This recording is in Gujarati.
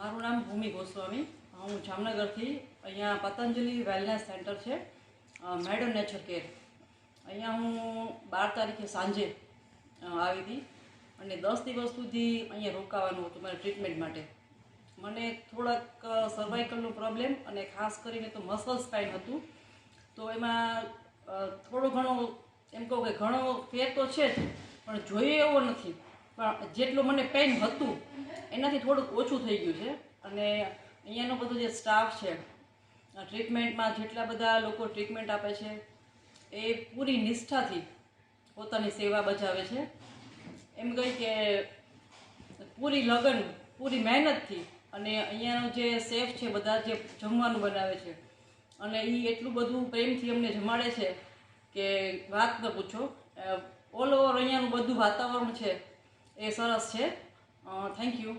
મારું નામ ભૂમિ ગોસ્વામી. હું જામનગરથી અહીંયા પતંજલિ વેલનેસ સેન્ટર છે, મેડો નેચર કેર. અહીંયા હું 12 તારીખે સાંજે આવી હતી અને 10 દિવસ સુધી અહીંયા રોકાવાનું હતું મારા ટ્રીટમેન્ટ માટે. મને થોડાક સર્વાઇકલનો પ્રોબ્લેમ અને ખાસ કરીને તો મસલ્સ પેઇન હતું. તો એમાં થોડો ઘણો એમ કહું કે ઘણો ફેર તો છે જ, પણ જોઈએ એવો નથી. પણ જેટલું મને પેઇન હતું એનાથી થોડુંક ઓછું થઈ ગયું છે. અને અહીંયાનો બધો જે સ્ટાફ છે, ટ્રીટમેન્ટમાં જેટલા બધા લોકો ટ્રીટમેન્ટ આપે છે એ પૂરી નિષ્ઠાથી પોતાની સેવા બજાવે છે. એમ કહી કે પૂરી લગન, પૂરી મહેનતથી. અને અહીંયાનો જે શેફ છે, બધા જે જમવાનું બનાવે છે અને એ એટલું બધું પ્રેમથી અમને જમાડે છે કે વાત ન પૂછો. ઓલ ઓવર અહીંયાનું બધું વાતાવરણ છે એ સરસ છે. Thank you.